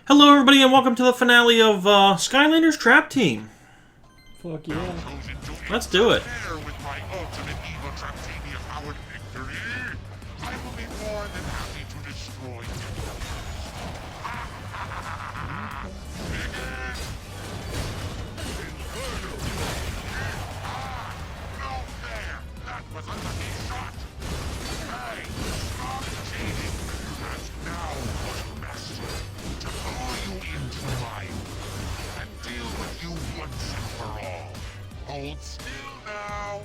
Hello everybody and welcome to the finale of Skylanders Trap Team. Fuck yeah. Let's do it. Hold still now.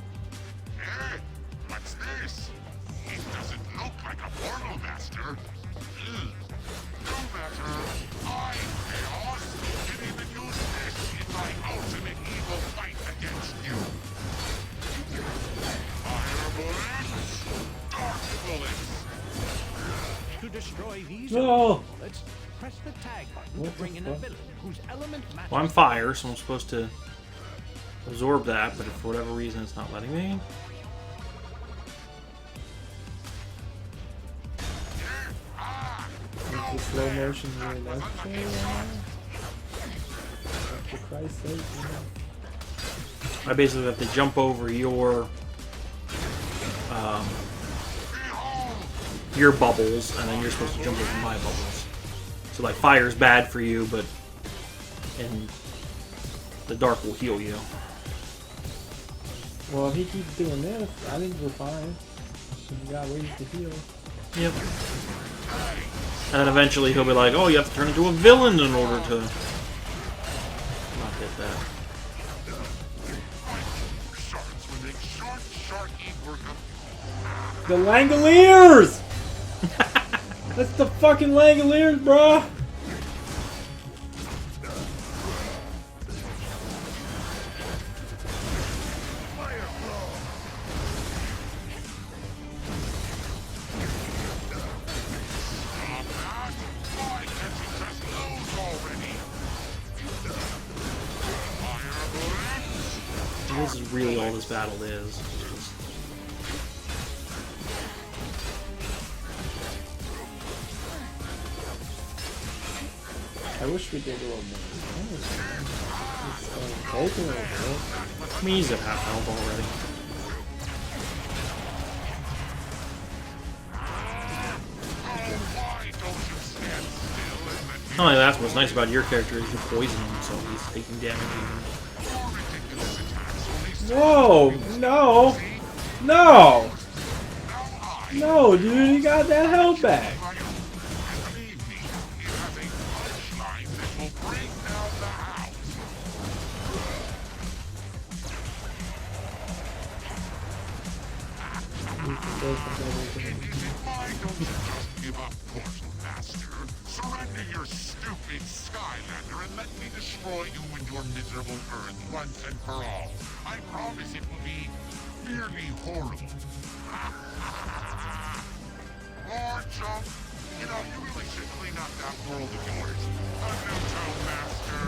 Hey, what's this? It doesn't look like a portal master. No matter. I, Chaos, can even use this in my ultimate evil fight against you. Fire bullets, dark bullets. To destroy these bullets, press the tag button to bring in a villain whose element matches. Well, I'm fire, so I'm supposed to absorb that, but if for whatever reason it's not letting me. The slow motion really necessary. For Christ's sake, I basically have to jump over your bubbles, and then you're supposed to jump over my bubbles. So like fire's bad for you, but and the dark will heal you. Well, if he keeps doing this, I think we're fine. We got ways to heal. Yep. And then eventually he'll be like, oh, you have to turn into a villain in order to not get that. The Langoliers! That's the fucking Langoliers, bruh! This is really all this battle is. I wish we did a little more. Take a little bit. I mean, he's at half health already. Not only that's what's nice about your character is you poison him, so he's taking damage even. Whoa! No! No! No, dude, you got that health back! Give up, Portal Master. Surrender your stupid Skylander and let me destroy you and your miserable Earth once and for all. I promise it will be merely horrible. More junk. You know, you really should clean up that world of yours. A neutral master.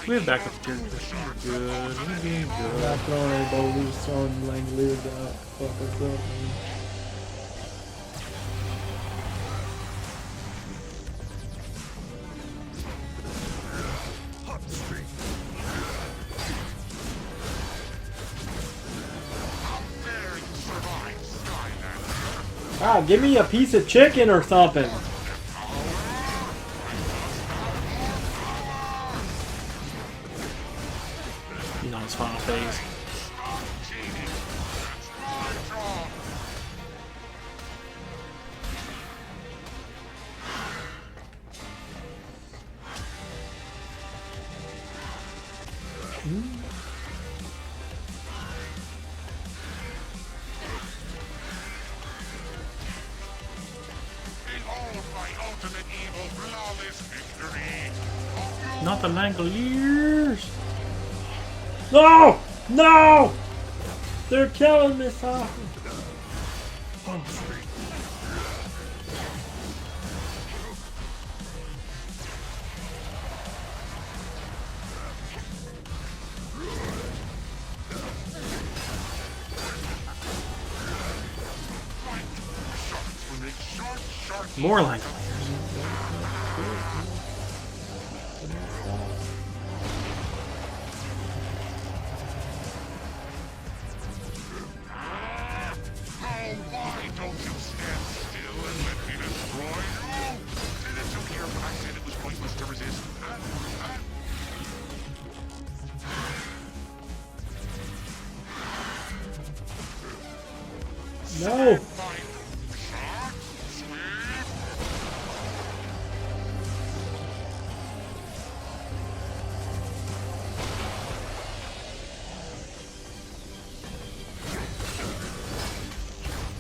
We have backup characters. We're good. We're doing I'm good. not throwing anybody, we're just throwing Langoliers out. Fuck us up, man. Ah, give me a piece of chicken or something. He's on his final phase. Not the Langoliers! No! No! They're killing me, Sasha. More line. Why don't you stand still and let me destroy you? Didn't you hear when I said it was pointless to resist? No!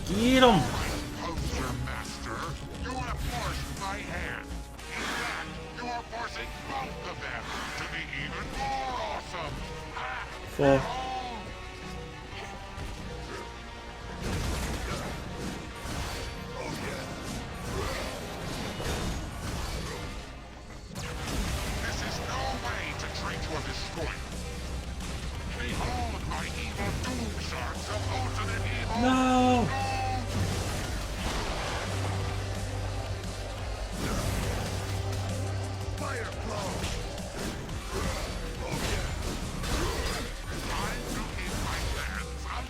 Get him! Poser Master, you have forced my hand. In fact, you are forcing both of them to be even more awesome. Fuck. This is no way to treat your destroyer. Behold my evil doom shards of ultimate evil. No! Fire flow. Time to keep my hands on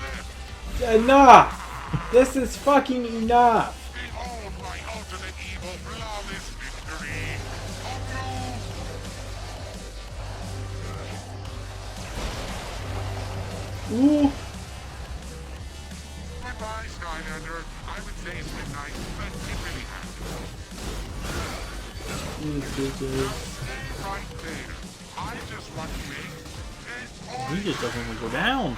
this. Enough! This is fucking enough! Behold my ultimate evil flawless victory. Ooh! Goodbye, Skylander. I would say it's midnight, but it really happened. Stay right there. I just want to make it He just doesn't want to go down.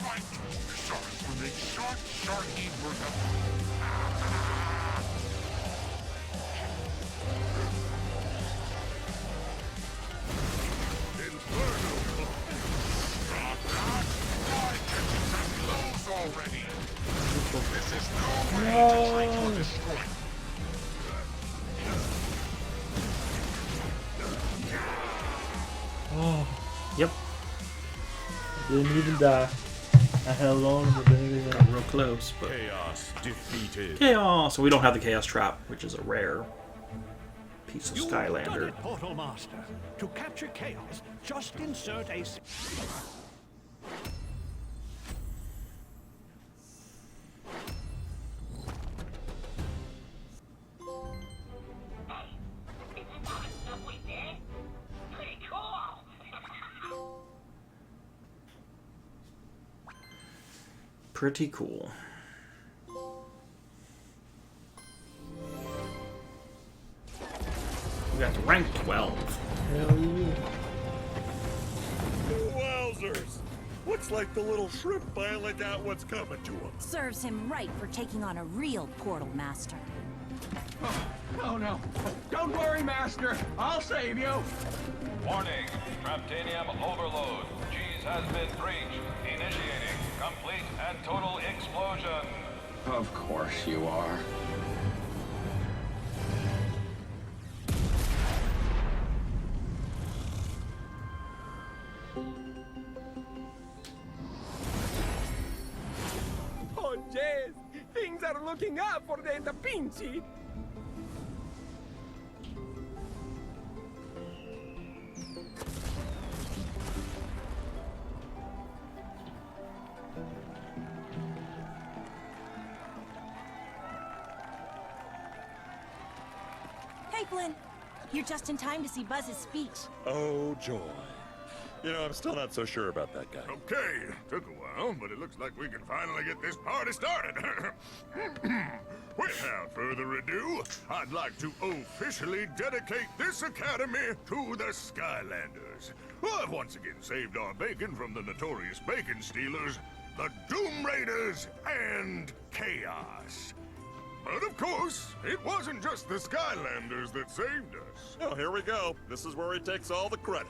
right. Sharks will make short, sharky work of Stop that! Why can't you just lose already? This is no way to treat your destroyer. Oh, Yep. didn't even die. I held on, but then it Got real close, but Chaos defeated. chaos. So we don't have the chaos trap, which is a rare piece of You've done Skylander. it, Portal Master. To capture chaos, just insert a... Pretty cool. We got to rank 12. hell yeah. Wowzers! Looks like the little shrimp finally got what's coming to him. Serves him right for taking on a real portal master. Oh no. Don't worry, Master. I'll save you. Warning, Traptanium overload. Cheese has been breached. Initiating complete and total explosion. Of course you are. Oh, yes. Things are looking up for the Da Vinci. Hey, Flynn. You're just in time to see Buzz's speech. Oh, joy. You know, I'm still not so sure about that guy. Okay, took a while, but it looks like we can finally get this party started. Without further ado, I'd like to officially dedicate this academy to the Skylanders, who have once again saved our bacon from the notorious bacon stealers, the Doom Raiders, and Chaos. But of course, it wasn't just the Skylanders that saved us. Oh, here we go. This is where he takes all the credit.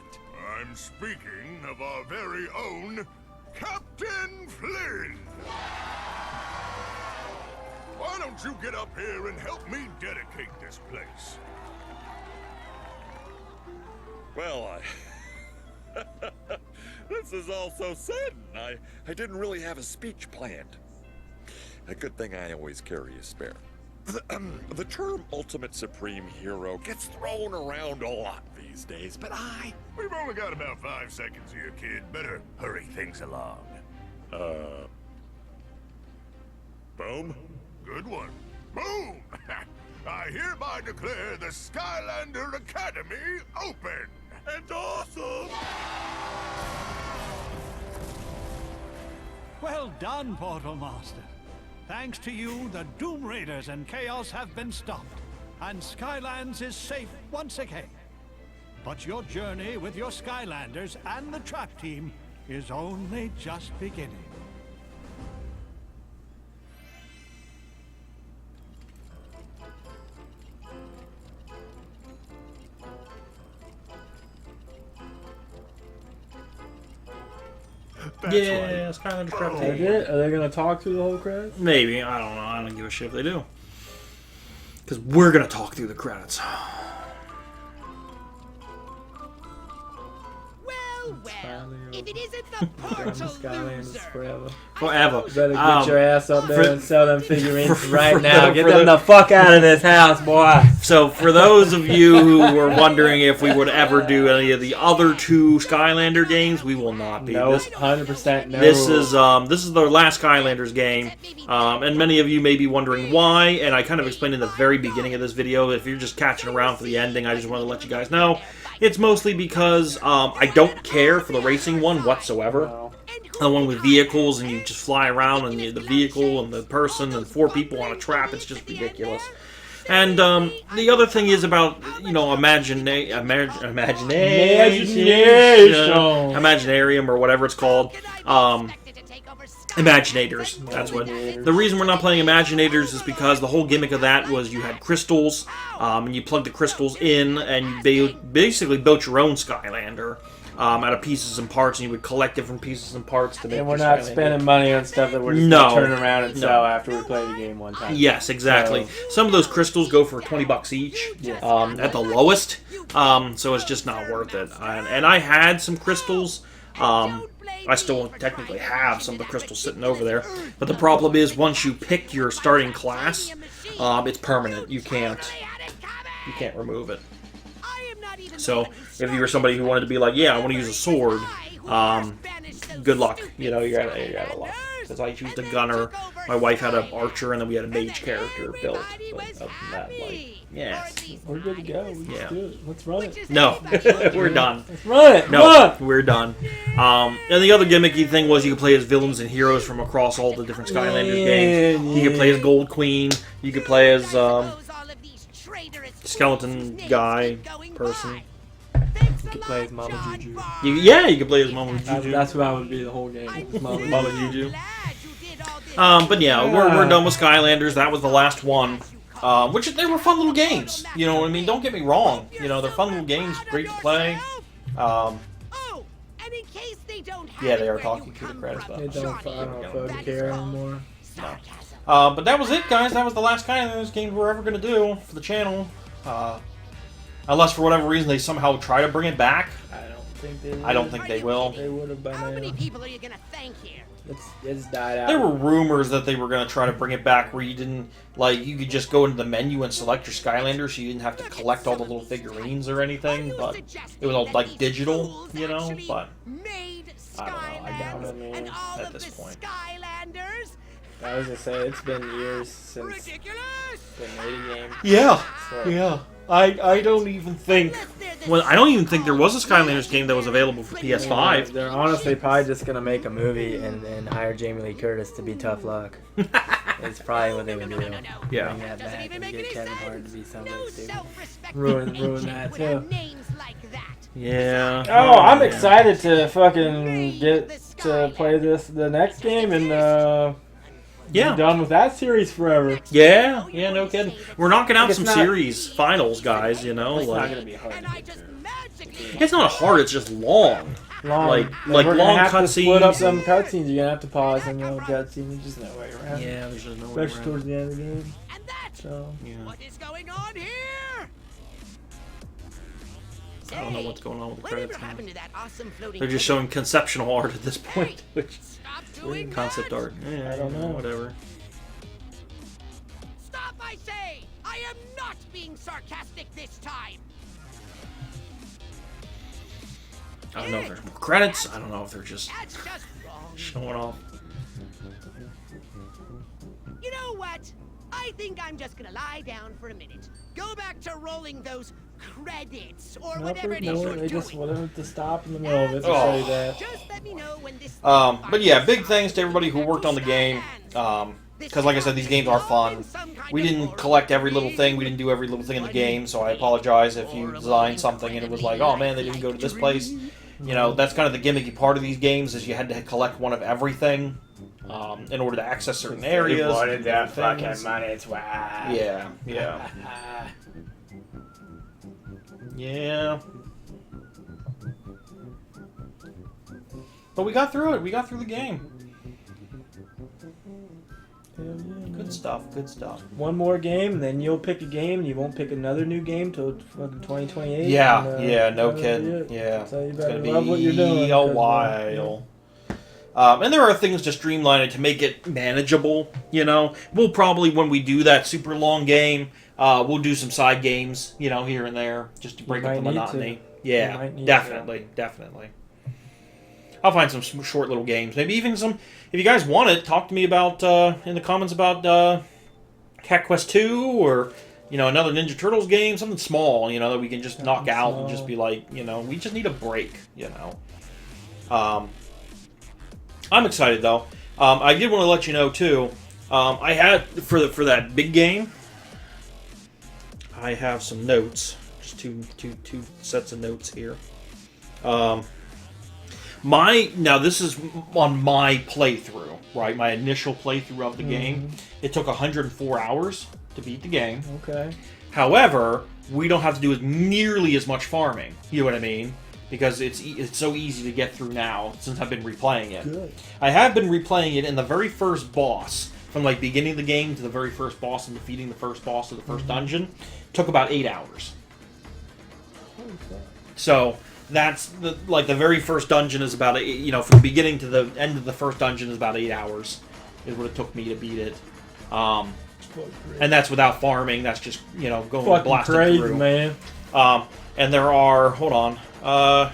I'm speaking of our very own Captain Flynn. Why don't you get up here and help me dedicate this place? Well, this is all so sudden. I didn't really have a speech planned. A good thing I always carry a spare. The term ultimate supreme hero gets thrown around a lot these days, but We've only got about 5 seconds here, kid. Better hurry things along. Boom? Good one. Boom! I hereby declare the Skylander Academy open and awesome! Well done, Portal Master. Thanks to you, the Doom Raiders and Chaos have been stopped, and Skylands is safe once again. But your journey with your Skylanders and the Trap Team is only just beginning. Yeah, Skylanders Trap That's Team. it? Are they gonna talk through the whole credits? Maybe. I don't know. I don't give a shit if they do. Because we're going to talk through the credits. Well, if it isn't the portal Skylanders loser. forever. Forever. Better get your ass up there and sell them figurines for right now. Get for them the fuck out of this house, boy. So, for those of you who were wondering if we would ever do any of the other 2 Skylander games, we will not be. Nope, 100% no. This is their last Skylanders game, and many of you may be wondering why. And I kind of explained in the very beginning of this video. If you're just catching around for the ending, I just want to let you guys know it's mostly because I don't care for the racing one whatsoever. No. The one with vehicles and you just fly around and the vehicle and the person and 4 people on a trap. It's just ridiculous. And the other thing is about, you know, Imaginarium or whatever it's called. Imaginators. That's what. The reason we're not playing Imaginators is because the whole gimmick of that was you had crystals, and you plugged the crystals in, and you basically built your own Skylander out of pieces and parts, and you would collect different pieces and parts to make. And we're your not Skylander. spending money on stuff that we're just No. gonna turn around and sell after we play the game one time. Yes, exactly. So- Some of those crystals go for $20 each, at the lowest. So it's just not worth it. And I had some crystals. I still technically have some of the crystals sitting over there. But the problem is, once you pick your starting class, it's permanent. You can't remove it. So if you were somebody who wanted to be like, yeah, I want to use a sword, good luck. You know, you gotta luck. Because I used a gunner, my wife had an archer, and then we had a mage character built. But other than that, like, yes. We're good to go. We just Yeah. do it. Let's run it. No, we're done. Let's run it. No, Run! we're done. And the other gimmicky thing was you could play as villains and heroes from across all the different Skylanders games. You could play as Gold Queen. You could play as skeleton guy person. You could play as Mama Juju. You could play as Mama Juju. That's what I would be the whole game. Mama Juju. But yeah, we're done with Skylanders. That was the last one. Which they were fun little games. You know what I mean? Don't get me wrong. You know, they're fun little games, great to play. Yeah, they are talking to the credits. But I don't fucking care anymore. No. But that was it, guys. That was the last Skylanders game we're ever going to do for the channel. Unless for whatever reason they somehow try to bring it back. I don't think they will. They would have by now. How many people are you gonna thank here? It's died out. There were rumors that they were going to try to bring it back where you didn't, like, you could just go into the menu and select your Skylander so you didn't have to collect all the little figurines or anything, but it was all, like, digital, you know, but I don't know, I doubt it, man, at this point. I was gonna say, it's been years since they made a game. Yeah, So- yeah. I don't even think, well, I don't even think there was a Skylanders game that was available for PS5. They're honestly probably just gonna make a movie and hire Jamie Lee Curtis to be Tough Luck. It's probably what they would do. Yeah. Bring that back and get Kevin Hart to be somebody stupid. Ruin that too. Yeah. Oh, I'm excited to fucking get to play the next game and Yeah. be done with that series forever. Yeah, no kidding. We're knocking out Like, some it's not- series finals, guys, you know, It's not like, gonna be hard to get through. it's not hard, it's just long. Long, Like we're gonna long have to split up cutscenes. some cutscenes. You're gonna have to pause and little cutscenes. There's just no way around. Yeah, there's just no way Especially towards the end of the game. And that's So Yeah. what is going on here. I don't know what's going on with the Whatever credits now. happened to that awesome floating They're just ticket? showing conceptual art at this point, which Stop doing concept that. art. Yeah, I don't know. Whatever. I am not being sarcastic this time. I don't know if there's more credits. I don't know if they're just That's just wrong. showing off. You know what? I think I'm just gonna lie down for a minute. Go back to rolling those credits or whatever it is you're They just doing. wanted to stop in the middle of it to Oh. say that. Just let me know when this. But yeah, big thanks to everybody who worked on the game. Because like I said, these games are fun. We didn't collect every little thing. We didn't do every little thing in the game, so I apologize if you designed something and it was like, oh man, they didn't go to this place. You know, that's kind of the gimmicky part of these games, is you had to collect one of everything in order to access certain areas. They wanted that things. fucking money, swag. Yeah, yeah. Yeah. But we got through it. We got through the game. Good stuff, good stuff. One more game, and then you'll pick a game, and you won't pick another new game till fucking 2028. Yeah, and, yeah, no that'll kidding. be it. Yeah, So you it's better gonna be love what you're doing. a while. And there are things to streamline it to make it manageable. You know, we'll probably, when we do that super long game, we'll do some side games, you know, here and there, just to break up the might need monotony. to. Yeah, You might need definitely, definitely. I'll find some short little games, maybe even some. If you guys want it, talk to me about in the comments about Cat Quest 2 or another Ninja Turtles game, something small, that we can just knock out and just be like, we just need a break, I'm excited though. I did want to let you know too. I had for that big game. I have some notes, just two sets of notes here. Now this is on my playthrough, right? My initial playthrough of the game. It took 104 hours to beat the game. Okay. However, we don't have to do nearly as much farming. You know what I mean? Because it's so easy to get through now since I've been replaying it. Good. I have been replaying it, in the very first boss, from like beginning of the game to the very first boss and defeating the first boss of the first dungeon, took about 8 hours. So that's the very first dungeon is about from the beginning to the end of the first dungeon is about 8 hours is what it took me to beat it. And that's without farming. That's just going fucking blasting crazy, through. Man. And there are, hold on, 2, 3,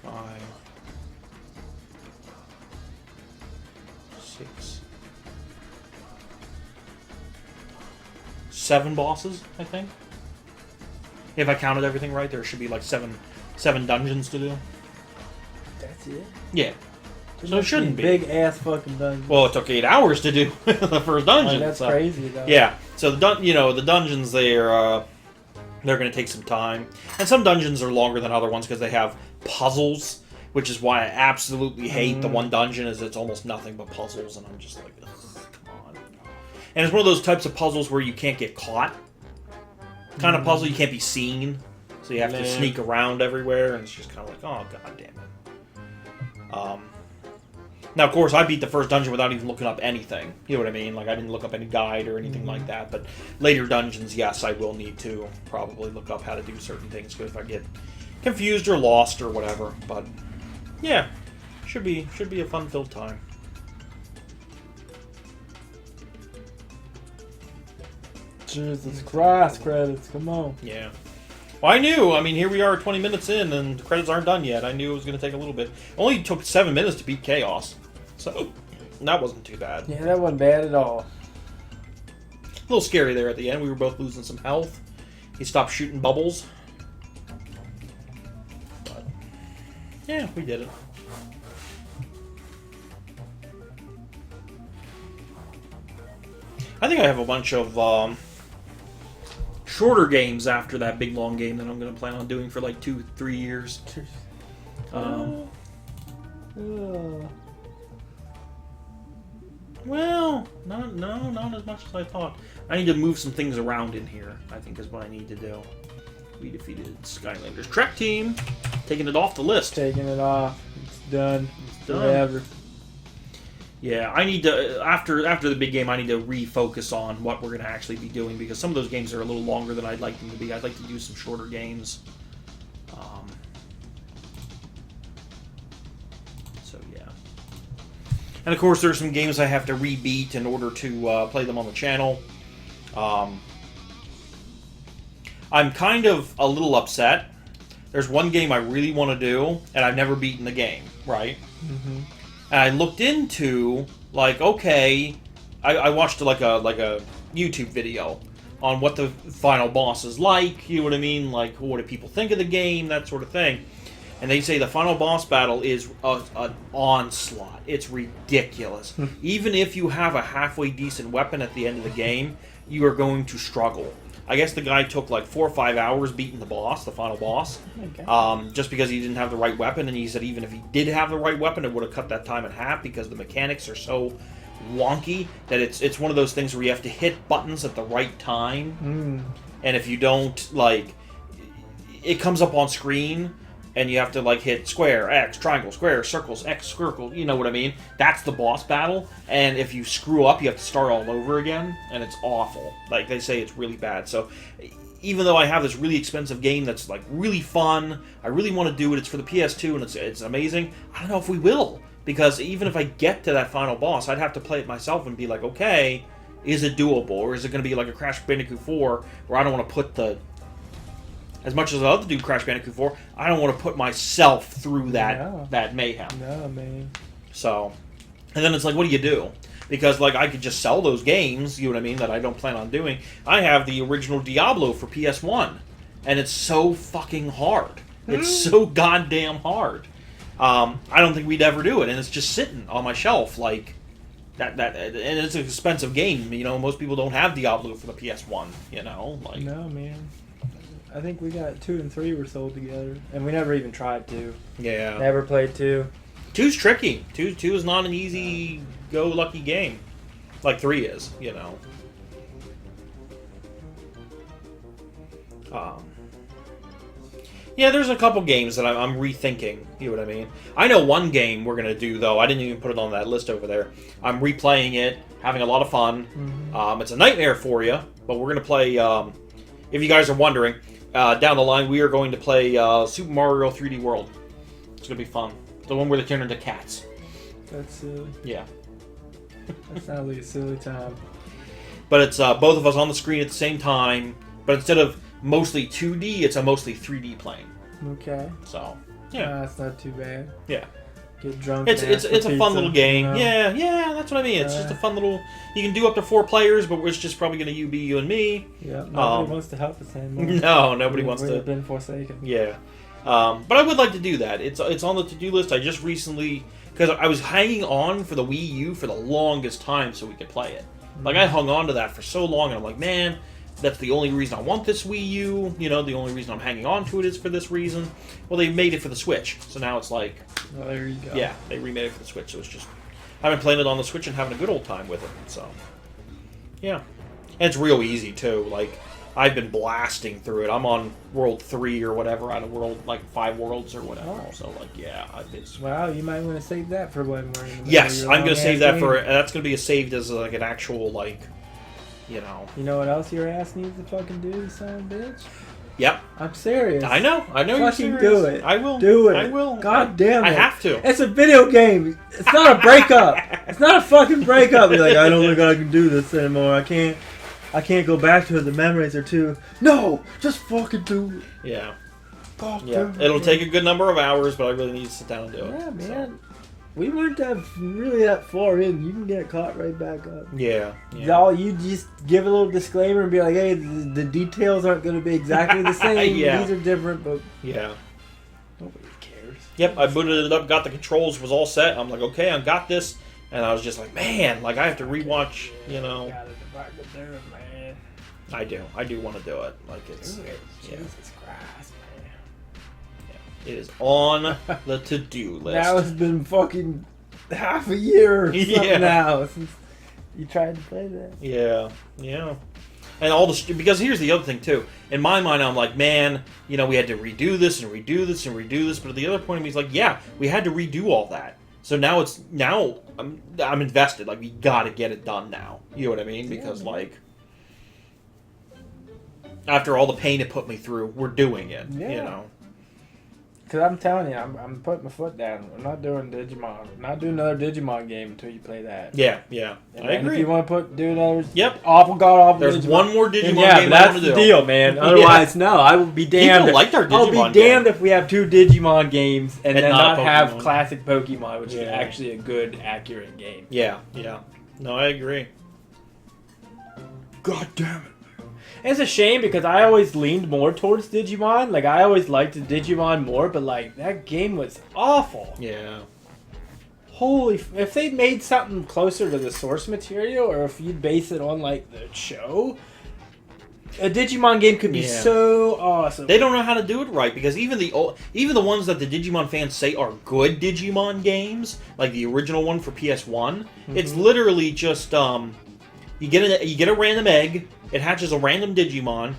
4, 5, 6, 7 bosses, I think. If I counted everything right, there should be like seven dungeons to do. That's it? Yeah. So it shouldn't be. Big ass fucking dungeon. Well, it took 8 hours to do the first dungeon. That's crazy, though. Yeah. So the dungeons they're going to take some time, and some dungeons are longer than other ones because they have puzzles, which is why I absolutely hate the one dungeon. Is it's almost nothing but puzzles, and I'm just like, ugh, come on. And it's one of those types of puzzles where you can't get caught. Kind of puzzle, you can't be seen, so you have to sneak around everywhere, and it's just kind of like, oh god damn it. Now, of course, I beat the first dungeon without even looking up anything. You know what I mean? Like, I didn't look up any guide or anything like that. But later dungeons, yes, I will need to probably look up how to do certain things if I get confused or lost or whatever. But yeah, should be a fun-filled time. Jesus Christ, credits, come on. Yeah. Well, I knew. I mean, here we are 20 minutes in, and the credits aren't done yet. I knew it was going to take a little bit. Only took 7 minutes to beat Chaos. So, that wasn't too bad. Yeah, that wasn't bad at all. A little scary there at the end. We were both losing some health. He stopped shooting bubbles. But, yeah, we did it. I think I have a bunch of shorter games after that big long game that I'm going to plan on doing for like 2-3 years. Well, not as much as I thought. I need to move some things around in here, I think is what I need to do. We defeated Skylanders Trek Team, taking it off the list. Taking it off. It's done. It's done. Forever. Yeah, I need to, after the big game, I need to refocus on what we're going to actually be doing, because some of those games are a little longer than I'd like them to be. I'd like to do some shorter games. And of course, there's some games I have to rebeat in order to play them on the channel. I'm kind of a little upset. There's one game I really want to do, and I've never beaten the game, right? Mm-hmm. And I looked into, like, okay, I watched like a YouTube video on what the final boss is like, you know what I mean? Like, what do people think of the game, that sort of thing. And they say the final boss battle is an onslaught. It's ridiculous. Even if you have a halfway decent weapon at the end of the game, you are going to struggle. I guess the guy took like 4 or 5 hours beating the boss, the final boss, just because he didn't have the right weapon. And he said even if he did have the right weapon, it would have cut that time in half because the mechanics are so wonky that it's one of those things where you have to hit buttons at the right time. And if you don't, like, it comes up on screen and you have to, like, hit square, X, triangle, square, circles, X, circle, you know what I mean? That's the boss battle, and if you screw up, you have to start all over again, and it's awful. Like, they say it's really bad. So, even though I have this really expensive game that's, like, really fun, I really want to do it, it's for the PS2, and it's amazing, I don't know if we will. Because even if I get to that final boss, I'd have to play it myself and be like, okay, is it doable? Or is it going to be like a Crash Bandicoot 4, where I don't want to put the... As much as I love to do Crash Bandicoot 4, I don't want to put myself through that mayhem. No, man. So, and then it's like, what do you do? Because, like, I could just sell those games, you know what I mean, that I don't plan on doing. I have the original Diablo for PS1, and it's so fucking hard. It's so goddamn hard. I don't think we'd ever do it, and it's just sitting on my shelf, like, and it's an expensive game, you know, most people don't have Diablo for the PS1, you know, like... No, man. I think we got 2 and 3 were sold together, and we never even tried 2. Yeah. Never played 2. 2's tricky. 2 is not an easy go-lucky game, like 3 is, you know. Yeah, there's a couple games that I'm rethinking, you know what I mean? I know one game we're going to do, though. I didn't even put it on that list over there. I'm replaying it, having a lot of fun. Mm-hmm. It's a nightmare for you, but we're going to play, if you guys are wondering, down the line we are going to play Super Mario 3D World. It's going to be fun. The one where they turn into cats. That's silly. Yeah. That sounds like a silly time. But it's both of us on the screen at the same time, but instead of mostly 2D, it's a mostly 3D plane. Okay. So, yeah. That's not too bad. Yeah. Get drunk. It's a fun little game. You know? Yeah, that's what I mean. It's just a fun little... You can do up to 4 players, but it's just probably going to be you and me. Yeah, nobody wants to help us anymore. No, nobody wants to. We've been forsaken. Yeah. But I would like to do that. It's on the to-do list. I just recently... Because I was hanging on for the Wii U for the longest time so we could play it. Like, I hung on to that for so long, and I'm like, man... That's the only reason I want this Wii U. You know, the only reason I'm hanging on to it is for this reason. Well, they made it for the Switch, so now it's like... Well, there you go. Yeah, they remade it for the Switch, so it's just... I've been playing it on the Switch and having a good old time with it, so... Yeah. And it's real easy, too. Like, I've been blasting through it. I'm on World 3 or whatever, out of World, like, 5 worlds or whatever. Oh. So, like, yeah. Wow, you might want to save that for when we're in the Yes, I'm going to save that for... That's going to be saved as, like, an actual, like... You know. You know what else your ass needs to fucking do, you son of a bitch? Yep. I'm serious. I know you're serious. Do it. I will. Do it. I will. God damn it. I have to. It's a video game. It's not a breakup. It's not a fucking breakup. You're like, I don't think I can do this anymore. I can't go back to it. The memories are too... No! Just fucking do it. Yeah. Fuck yeah. It'll take a good number of hours, but I really need to sit down and do it. Yeah, man. So. We weren't that far in. You can get caught right back up. Yeah. You just give a little disclaimer and be like, hey, the details aren't going to be exactly the same. Yeah. These are different, but... Yeah. Nobody cares. Yep, I booted it up, got the controls, was all set. I'm like, okay, I got this. And I was just like, man, like, I have to rewatch, you know... Got it right there, man. I do want to do it. Like, it's... Do it. Yeah. Jesus Christ, man. It is on the to-do list. Now it's been fucking half a year or something now since you tried to play that. Yeah. And all the... Because here's the other thing, too. In my mind, I'm like, man, you know, we had to redo this and redo this and redo this. But at the other point of me is like, yeah, we had to redo all that. So now I'm invested. Like, we gotta get it done now. You know what I mean? Because, like... After all the pain it put me through, we're doing it, you know? Because I'm telling you, I'm putting my foot down. I'm not doing Digimon. I'm not doing another Digimon game until you play that. Yeah. And I agree. If you want to do another awful Digimon. There's one more Digimon yeah, game but I that's want the to do. deal, man. Otherwise, no. I will be damned. People liked our Digimon I'll be damned if we have 2 Digimon games and then not not have Pokemon. classic Pokemon, which is actually a good, accurate game. Yeah. No, I agree. God damn it. It's a shame because I always leaned more towards Digimon. Like, I always liked the Digimon more, but, like, that game was awful. Yeah. If they made something closer to the source material, or if you'd base it on, like, the show, a Digimon game could be so awesome. They don't know how to do it right, because even the ones that the Digimon fans say are good Digimon games, like the original one for PS1, it's literally just, you get a random egg, it hatches a random Digimon,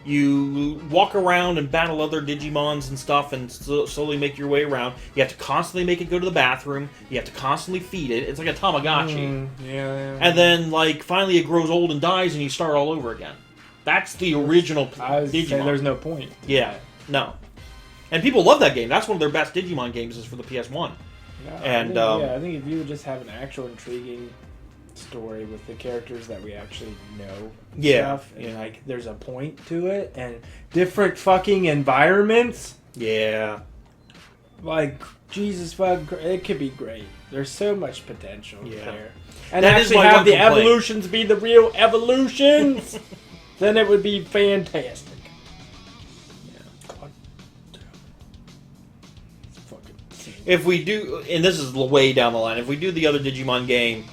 you walk around and battle other Digimons and stuff and slowly make your way around. You have to constantly make it go to the bathroom. You have to constantly feed it. It's like a Tamagotchi. And then, like, finally it grows old and dies and you start all over again. That's the original Digimon. There's no point. Yeah, no. And people love that game. That's one of their best Digimon games is for the PS1. I think if you would just have an actual intriguing story with the characters that we actually know stuff, and like there's a point to it and different fucking environments, like Jesus fuck, it could be great. There's so much potential there, and that actually have the evolutions be the real evolutions. Then it would be fantastic. If we do, and this is way down the line, if we do the other Digimon game,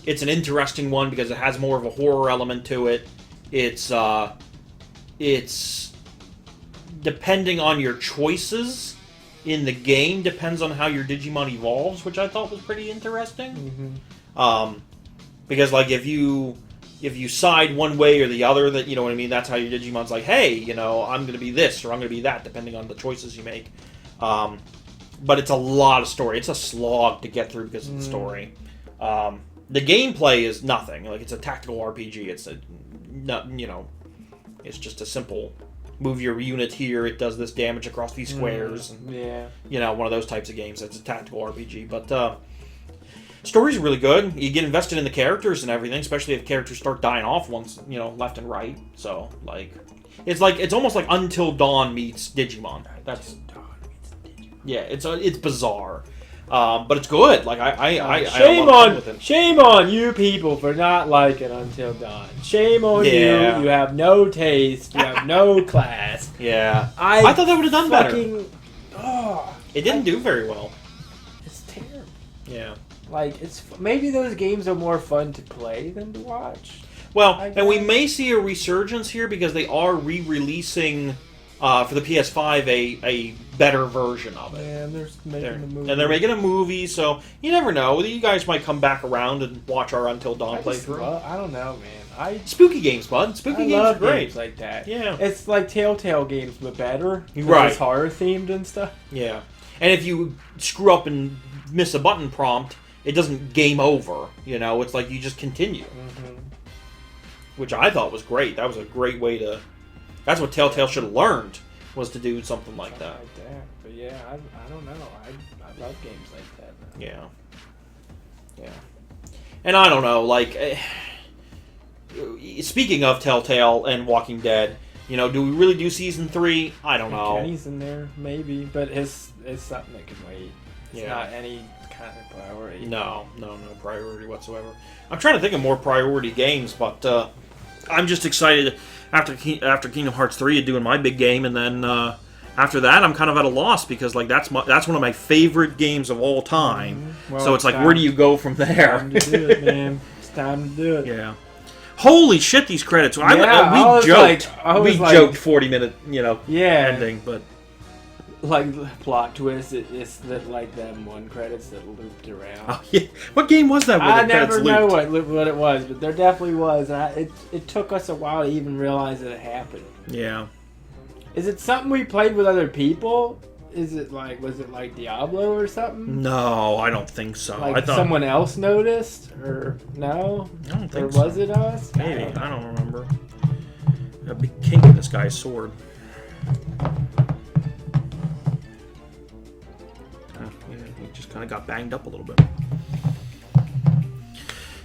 it's an interesting one because it has more of a horror element to it. It's depending on your choices in the game, depends on how your Digimon evolves, which I thought was pretty interesting. Because like if you side one way or the other, that you know what I mean, that's how your Digimon's like, hey, you know, I'm going to be this or I'm going to be that, depending on the choices you make. But it's a lot of story. It's a slog to get through because of the story. The gameplay is nothing. Like, it's a tactical RPG. It's it's just a simple move your unit here. It does this damage across these squares. And, one of those types of games. It's a tactical RPG. But story's really good. You get invested in the characters and everything, especially if characters start dying off once, left and right. So, it's almost like Until Dawn meets Digimon. It's bizarre, but it's good. Like shame on you people for not liking Until Dawn. Shame on you. You have no taste. You have no class. Yeah, I thought that would have done better. It didn't do very well. It's terrible. Yeah, maybe those games are more fun to play than to watch. Well, and we may see a resurgence here because they are re-releasing. For the PS5, a better version of it. Yeah, and they're making a movie. And they're making a movie, so you never know. You guys might come back around and watch our Until Dawn playthrough. I don't know, man. Spooky games, bud. Spooky games are great. Games like that. Yeah. It's like Telltale games, but better. Right. It's horror themed and stuff. Yeah. And if you screw up and miss a button prompt, it doesn't game over. It's like you just continue. Which I thought was great. That was a great way to... That's what Telltale should have learned, was to do something like that. But yeah, I don't know. I love games like that. Yeah. And I don't know, speaking of Telltale and Walking Dead, do we really do season 3? I don't know. Kenny's in there, maybe, but it's something that can wait. It's not any kind of priority. No priority whatsoever. I'm trying to think of more priority games, but I'm just excited after Kingdom Hearts 3 doing my big game, and then after that I'm kind of at a loss because that's one of my favorite games of all time. Well, so it's like, where do you go from there? Time to do it, man. It's time to do it. Yeah. Holy shit, these credits! We joked 40-minute, ending, but plot twist. It's them one credits that looped around. Oh, yeah. What game was that? I never know what it was, but there definitely was. And it took us a while to even realize that it happened. Yeah. Is it something we played with other people? Was it like Diablo or something? No, I don't think so. I thought someone else noticed, or no? I don't think so. Or was it us? Maybe. I don't remember. A big kink in this guy's sword. just kind of got banged up a little bit.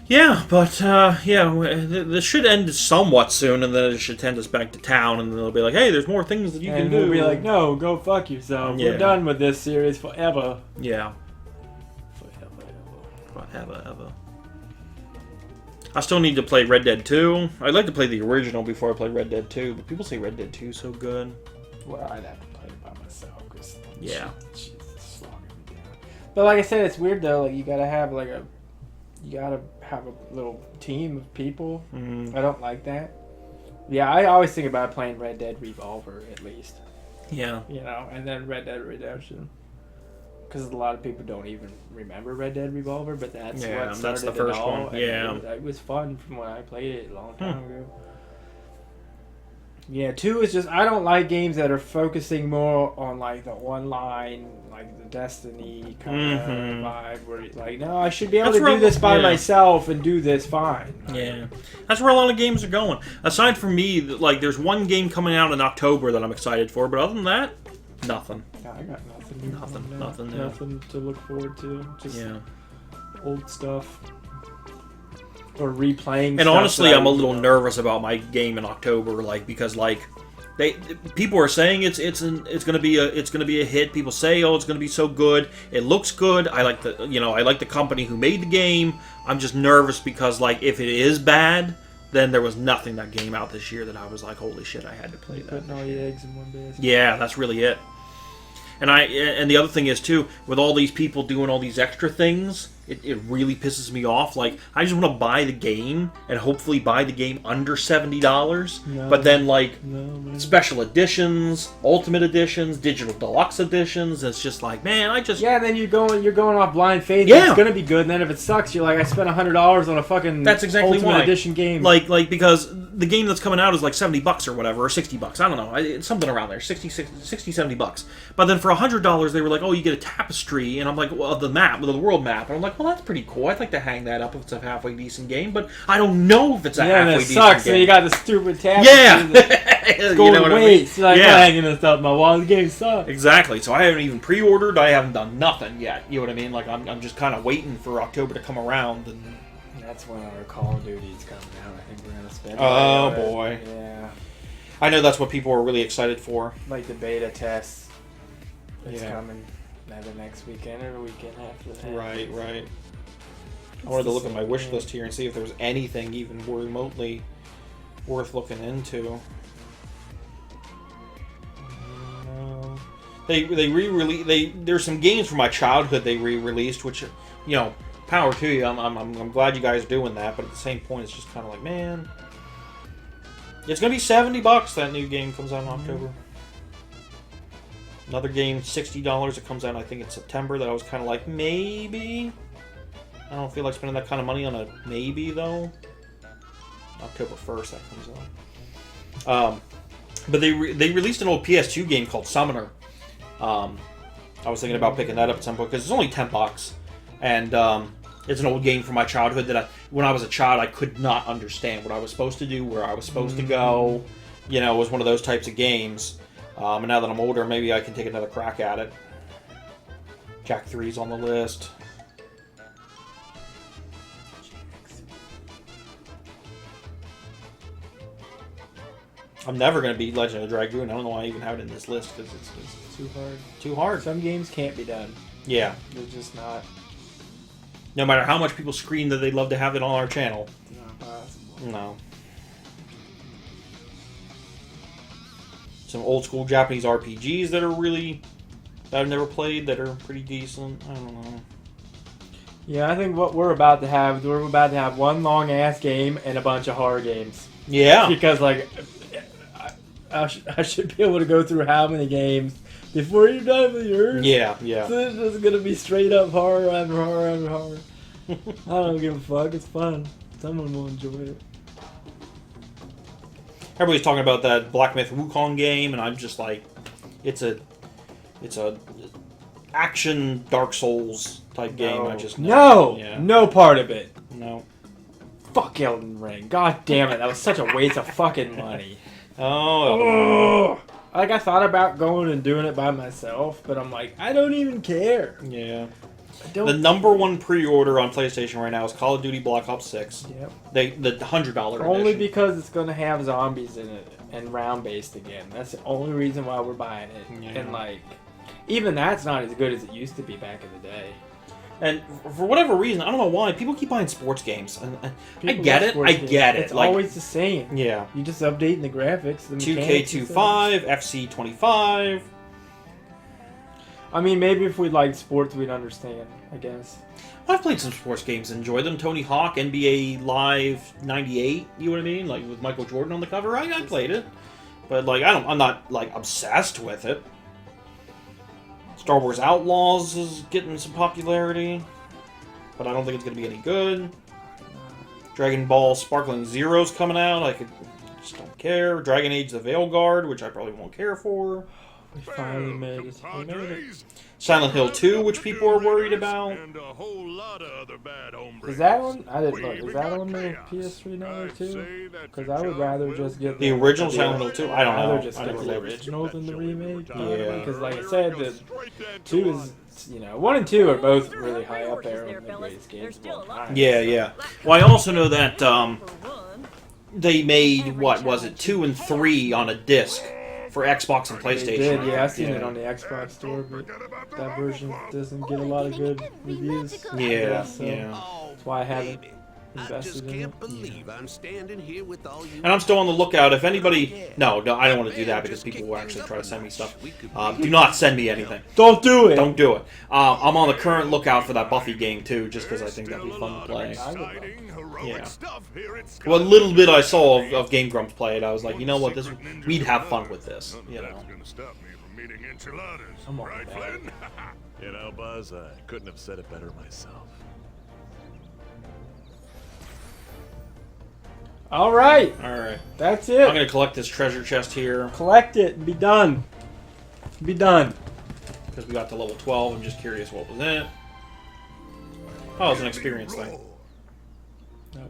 Yeah, but this should end somewhat soon, and then it should send us back to town, and they'll be like, "Hey, there's more things that you can do." And we'll be like, "No, go fuck yourself. Yeah. We're done with this series forever." Yeah. Forever. I still need to play Red Dead 2. I'd like to play the original before I play Red Dead 2, but people say Red Dead 2 is so good. Well, I'd have to play it by myself because yeah, she's slogging me down. But like I said, it's weird though. Like you gotta have a little team of people. I don't like that. Yeah, I always think about playing Red Dead Revolver at least. Yeah. You know, and then Red Dead Redemption. Because a lot of people don't even remember Red Dead Revolver, but that's what started the first it all. one. Yeah. It was fun from when I played it a long time ago. Yeah, 2 is just, I don't like games that are focusing more on like the one line, like the Destiny kind of vibe, where you're like, no, I should be able to do this by myself and do this fine. Yeah, that's where a lot of games are going. Aside from me, like there's one game coming out in October that I'm excited for, but other than that, nothing. Yeah, I got nothing. Nothing to look forward to. Just old stuff. Or replaying. And honestly, I'm a little nervous about my game in October, like because like people are saying it's gonna be a hit. People say, oh, it's gonna be so good. It looks good. I like the company who made the game. I'm just nervous because like if it is bad, then there was nothing that came out this year that I was like, holy shit, I had to play that. Putting all your eggs in one basket. Yeah, that's really it. And the other thing is too, with all these people doing all these extra things, it really pisses me off. Like, I just want to buy the game and hopefully buy the game under $70. No, but then special editions, ultimate editions, digital deluxe editions. It's just like, man, and then you're going off blind faith. Yeah. It's gonna be good. And then if it sucks, you're like, I spent $100 on a fucking ultimate edition game. Like because the game that's coming out is like $70 or whatever, or $60. I don't know. It's something around there, $60-$70. But then for $100, they were like, oh, you get a tapestry, and I'm like, well, the world map, and I'm like, well, that's pretty cool. I'd like to hang that up if it's a halfway decent game, but I don't know if it's a halfway decent game. Yeah, it sucks. So you got the stupid tapestry. It's going to waste. You're like, I'm hanging this up on my wall. The game sucks. Exactly. So I haven't even pre-ordered. I haven't done nothing yet. You know what I mean? Like I'm just kind of waiting for October to come around, and that's when our Call of Duty's coming out. I think we're gonna spend. Oh boy. Yeah. I know that's what people are really excited for. Like the beta test. It's coming either next weekend or the weekend after that. Right. I wanted to look at my wish list here and see if there was anything even remotely worth looking into. No. They re-release. There's some games from my childhood they re-released, which power to you. I'm glad you guys are doing that, but at the same point, it's just kind of like, man, it's gonna be $70. That new game comes out in October. Another game, $60. It comes out, I think, in September. That I was kind of like, maybe. I don't feel like spending that kind of money on a maybe, though. October 1st, that comes out. But they released an old PS2 game called Summoner. I was thinking about picking that up at some point, because it's only $10. And it's an old game from my childhood that when I was a child, I could not understand what I was supposed to do, where I was supposed to go. It was one of those types of games. And now that I'm older, maybe I can take another crack at it. Jak 3's on the list. I'm never going to beat Legend of Dragoon. I don't know why I even have it in this list, because it's too hard. Too hard. Some games can't be done. Yeah. They're just not. No matter how much people scream that they'd love to have it on our channel. Not possible. No. Some old school Japanese RPGs that I've never played that are pretty decent. I don't know. Yeah, I think what we're about to have one long ass game and a bunch of horror games. Yeah. Because like I should be able to go through how many games before you're done with yours. Yeah. So it's just gonna be straight up horror after horror after horror. I don't give a fuck. It's fun. Someone will enjoy it. Everybody's talking about that Black Myth Wukong game, and I'm just like, it's a action Dark Souls type game. I just no part of it. No. Fuck Elden Ring. God damn it. That was such a waste of fucking money. Oh. Like, I thought about going and doing it by myself, but I'm like, I don't even care. Yeah. The #1 pre-order on PlayStation right now is Call of Duty Black Ops 6. Yep. The $100 Only edition. because it's going to have zombies in it and round-based again. That's the only reason why we're buying it. Yeah. And, like, even that's not as good as it used to be back in the day. And for whatever reason, I don't know why, people keep buying sports games. And I People get love it. sports I games. get it. It's like, always the same. Yeah. You just updating the graphics. The mechanics and stuff. 2K25, FC25. I mean, maybe if we liked sports, we'd understand, I guess. I've played some sports games and enjoyed them. Tony Hawk, NBA Live 98, you know what I mean? Like with Michael Jordan on the cover. I played it. But like I'm not like obsessed with it. Star Wars Outlaws is getting some popularity, but I don't think it's going to be any good. Dragon Ball Sparkling Zero's coming out. I just don't care. Dragon Age The Veilguard, which I probably won't care for. We finally made it. We made it. Silent Hill 2, which people are worried about. And a whole lot of other bad hombres. Is that one? I didn't look. Is that on the PS3 now too? Because I would rather just get the original Silent Hill 2. I don't know. I'd rather just get the original than the remake. Yeah. Because like I said, the 2 is, 1 and 2 are both really high up there in the greatest games of all time. Yeah. Well, I also know that they made, what was it, 2 and 3 on a disc for Xbox and PlayStation. They did, yeah. I've seen it on the Xbox store, but that version doesn't get a lot of good reviews. Yeah, so yeah. That's why I haven't invested in it. believe I'm standing here with all you. And I'm still on the lookout. If anybody... No, I don't want to do that because people will actually try to send me stuff. Do not send me anything. Don't do it! Don't do it. I'm on the current lookout for that Buffy game, too, just because I think that'd be fun to play. Yeah. What little bit I saw of Game Grumps play it, I was like, you know what, we'd have fun with this. You know. I'm all right, Flynn. You know, Buzz, I couldn't have said it better myself. Alright! Alright. That's it. I'm going to collect this treasure chest here. Collect it and be done. Be done. Because we got to level 12. I'm just curious what was in it. Oh, it's an experience thing.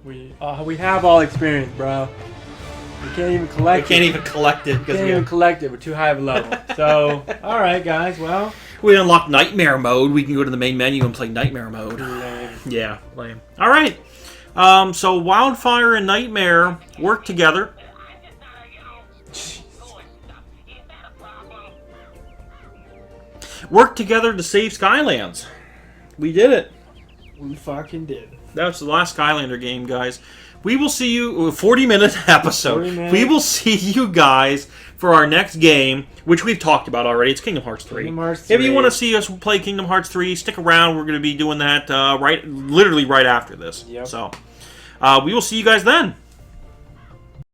We have all experience, bro. We can't even collect it. We can't even collect it. Can't even collect it. We're too high of a level. So, alright, guys. Well, we unlocked Nightmare Mode. We can go to the main menu and play Nightmare Mode. lame. Yeah, lame. Alright. So Wildfire and Nightmare work together. Work together to save Skylands. We did it. We fucking did. That's the last Skylander game, guys. We will see you, 40-minute episode. 40 minutes. We will see you guys for our next game, which we've talked about already. It's Kingdom Hearts 3. Kingdom Hearts If you 3. want to see us play Kingdom Hearts 3, stick around. We're going to be doing that literally right after this. Yep. So, we will see you guys then.